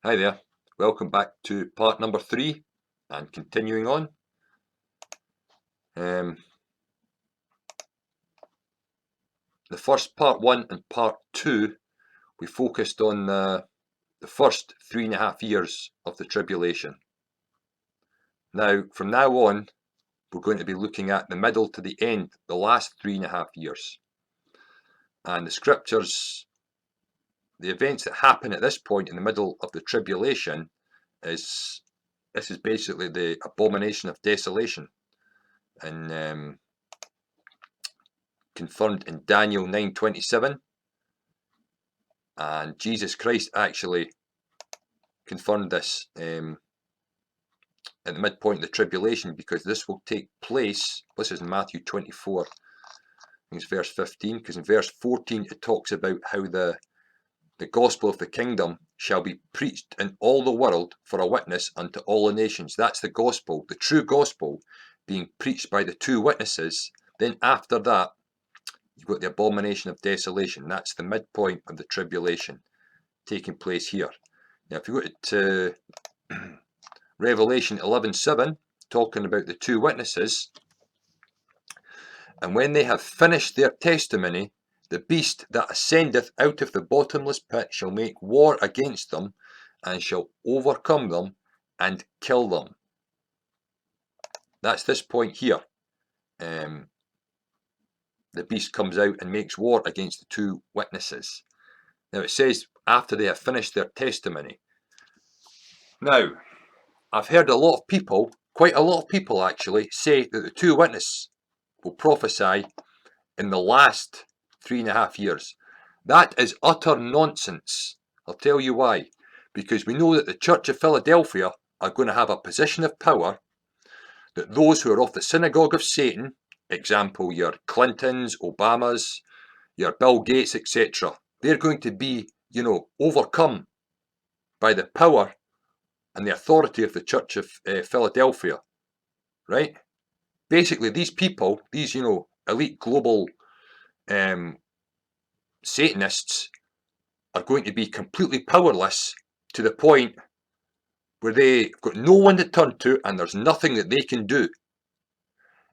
Hi there, welcome back to part number 3 and continuing on. The first part 1 and part 2, we focused on the first 3.5 years of the tribulation. Now, from now on, we're going to be looking at the middle to the end, the last 3.5 years. And the scriptures, the events that happen at this point in the middle of the tribulation this is basically the abomination of desolation, and confirmed in Daniel 9:27, and Jesus Christ actually confirmed this at the midpoint of the tribulation, because this will take place. This is in Matthew 24, I think it's verse 15, because in verse 14 it talks about how the gospel of the kingdom shall be preached in all the world for a witness unto all the nations. That's the gospel, the true gospel, being preached by the two witnesses. Then after that, you've got the abomination of desolation. That's the midpoint of the tribulation taking place here. Now, if you go to Revelation 11:7, talking about the two witnesses, and when they have finished their testimony, the beast that ascendeth out of the bottomless pit shall make war against them, and shall overcome them and kill them. That's this point here. The beast comes out and makes war against the two witnesses. Now it says after they have finished their testimony. Now, I've heard a lot of people, quite a lot of people actually, say that the two witnesses will prophesy in the last 3.5 years. That is utter nonsense. I'll tell you why. Because we know that the Church of Philadelphia are going to have a position of power, that those who are of the synagogue of Satan, example your Clintons, Obamas, your Bill Gates, etc., they're going to be, overcome by the power and the authority of the Church of Philadelphia, right? Basically, these people, these, elite global Satanists, are going to be completely powerless to the point where they've got no one to turn to and there's nothing that they can do.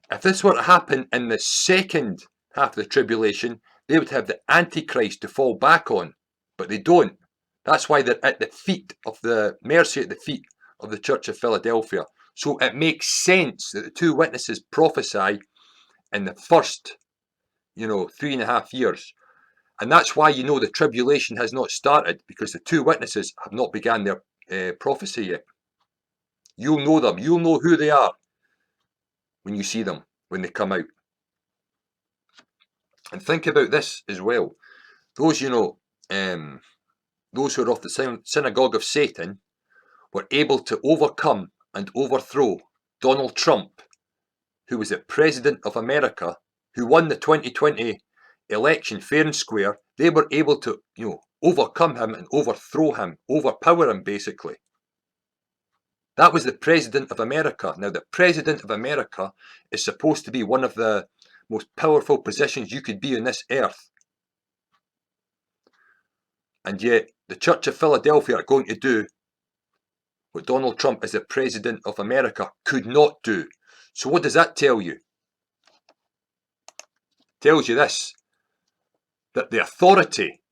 If this were to happen in the second half of the tribulation, they would have the Antichrist to fall back on, but they don't. That's why they're at the feet of the mercy, at the feet of the Church of Philadelphia. So it makes sense that the two witnesses prophesy in the first, 3.5 years. And that's why the tribulation has not started, because the two witnesses have not begun their prophecy yet. You'll know them. You'll know who they are when you see them, when they come out. And think about this as well. Those, those who are of the synagogue of Satan were able to overcome and overthrow Donald Trump, who was the President of America, who won the 2020 election fair and square. They were able to, overcome him and overthrow him, overpower him, basically. That was the President of America. Now, the President of America is supposed to be one of the most powerful positions you could be on this earth. And yet, the Church of Philadelphia are going to do what Donald Trump, as the President of America, could not do. So what does that tell you? It tells you this, that the authority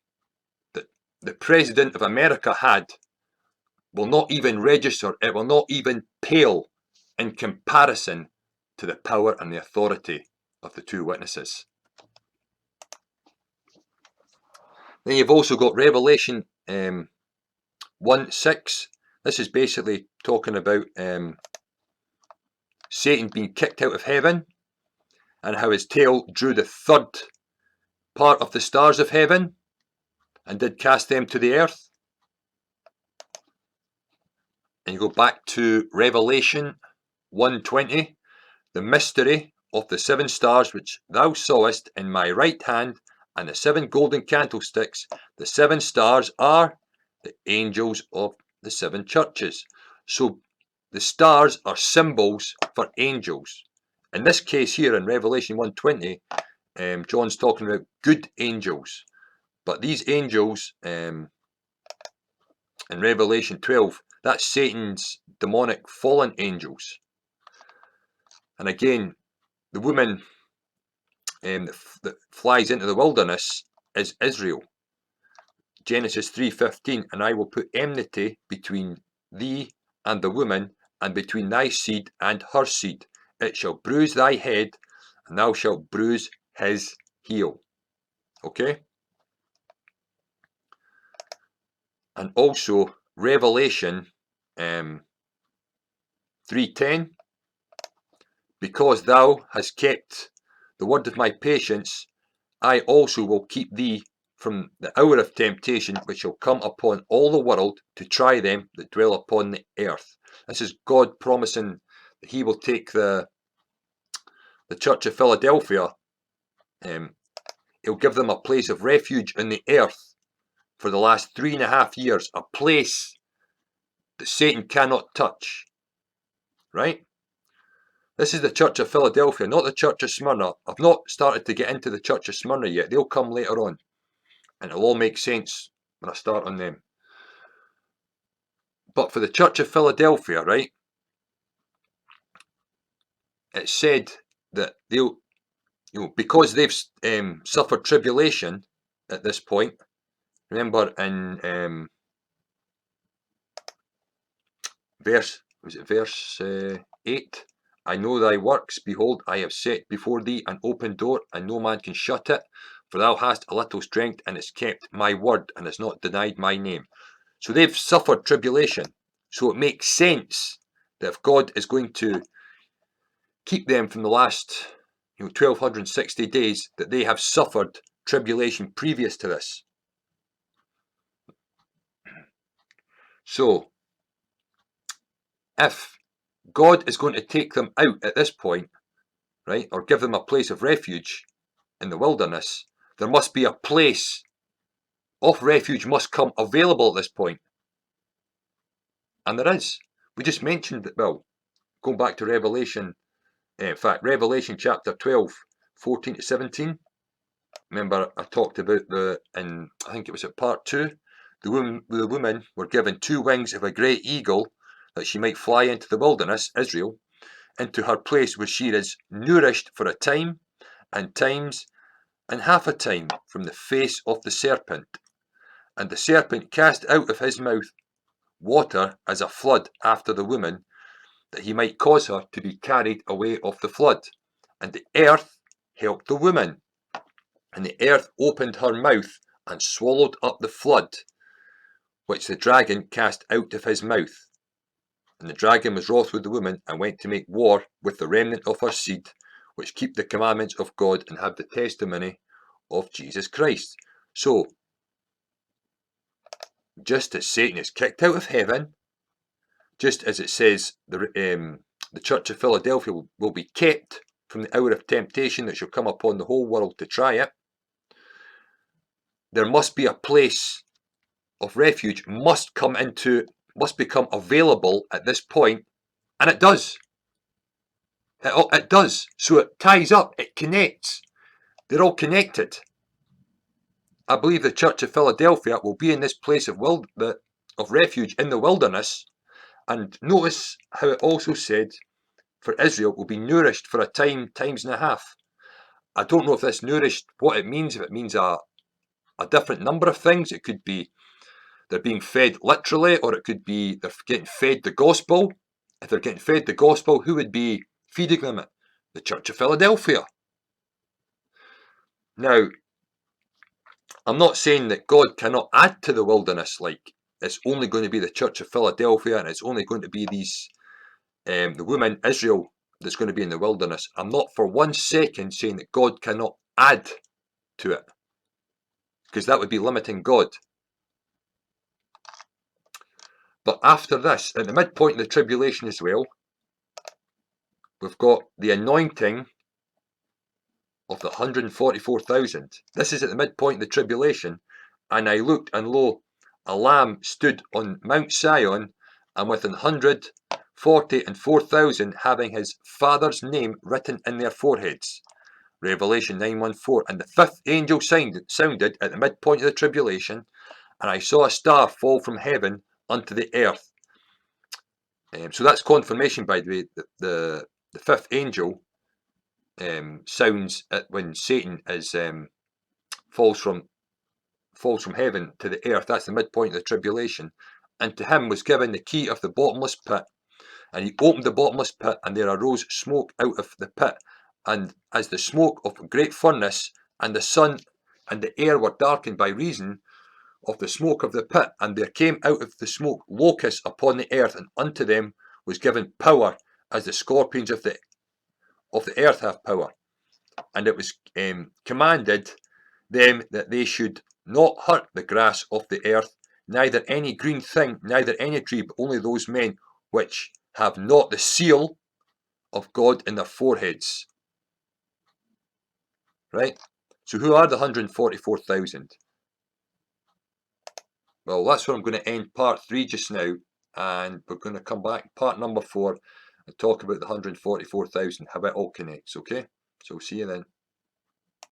that the President of America had will not even register, it will not even pale in comparison to the power and the authority of the two witnesses. Then you've also got Revelation 1:6. This is basically talking about Satan being kicked out of heaven, and how his tail drew the third part of the stars of heaven and did cast them to the earth. And you go back to Revelation 1:20, the mystery of the 7 stars which thou sawest in my right hand, and the 7 golden candlesticks. The 7 stars are the angels of the 7 churches. So the stars are symbols for angels. In this case here in Revelation 1:20, John's talking about good angels. But these angels in Revelation 12, that's Satan's demonic fallen angels. And again, the woman that flies into the wilderness is Israel. Genesis 3:15, and I will put enmity between thee and the woman, and between thy seed and her seed. It shall bruise thy head, and thou shalt bruise his heel. Okay? And also Revelation 3:10, because thou hast kept the word of my patience, I also will keep thee from the hour of temptation which shall come upon all the world to try them that dwell upon the earth. This is God promising that he will take the church of Philadelphia, he'll give them a place of refuge in the earth for the last 3.5 years, a place that Satan cannot touch. Right? This is the church of Philadelphia, not the church of Smyrna. I've not started to get into the church of Smyrna yet. They'll come later on. And it'll all make sense when I start on them. But for the church of Philadelphia, right, it's said that they'll, because they've suffered tribulation at this point. Remember in verse 8? I know thy works, behold, I have set before thee an open door, and no man can shut it. For thou hast a little strength, and hast kept my word, and hast not denied my name. So they've suffered tribulation. So it makes sense that if God is going to keep them from the last 1260 days, that they have suffered tribulation previous to this. So if God is going to take them out at this point, right, or give them a place of refuge in the wilderness, there must be a place of refuge must come available at this point. And there is. We just mentioned that, well, going back to Revelation, in fact, Revelation chapter 12, 14 to 17. Remember, I talked about I think it was at part 2, the women were given 2 wings of a great eagle, that she might fly into the wilderness, Israel, into her place where she is nourished for a time, and times, and half a time from the face of the serpent. And the serpent cast out of his mouth water as a flood after the woman, that he might cause her to be carried away of the flood. And the earth helped the woman, and the earth opened her mouth and swallowed up the flood, which the dragon cast out of his mouth. And the dragon was wroth with the woman, and went to make war with the remnant of her seed, which keep the commandments of God and have the testimony of Jesus Christ. So, just as Satan is kicked out of heaven, just as it says the church of Philadelphia will be kept from the hour of temptation that shall come upon the whole world to try it, there must be a place of refuge, must become available at this point, and it does. It does. So it ties up, it connects. They're all connected. I believe the church of Philadelphia will be in this place of refuge in the wilderness. And notice how it also said for Israel will be nourished for a time, times and a half. I don't know if this nourished, what it means, if it means a different number of things. It could be they're being fed literally, or it could be they're getting fed the gospel. If they're getting fed the gospel, who would be feeding them? The church of Philadelphia. Now, I'm not saying that God cannot add to the wilderness, like it's only going to be the church of Philadelphia and it's only going to be these the woman Israel that's going to be in the wilderness. I'm not for 1 second saying that God cannot add to it, because that would be limiting God. But after this, at the midpoint of the tribulation as well, we've got the anointing of the 144,000. This is at the midpoint of the tribulation. And I looked, and lo, a lamb stood on Mount Sion, and with 144,000 having his father's name written in their foreheads. Revelation 9:14. And the 5th angel sounded at the midpoint of the tribulation, and I saw a star fall from heaven, unto the earth. So that's confirmation, by the way. The fifth angel sounds when Satan is falls from heaven to the earth. That's the midpoint of the tribulation, and to him was given the key of the bottomless pit. And he opened the bottomless pit, and there arose smoke out of the pit, and as the smoke of a great furnace, and the sun and the air were darkened by reason of the smoke of the pit. And there came out of the smoke locusts upon the earth, and unto them was given power, as the scorpions of the earth have power. And it was commanded them that they should not hurt the grass of the earth, neither any green thing, neither any tree, but only those men which have not the seal of God in their foreheads. Right? So who are the 144,000? Well, that's where I'm going to end part 3 just now, and we're going to come back part number 4 and talk about the 144,000, how it all connects, okay? So see you then.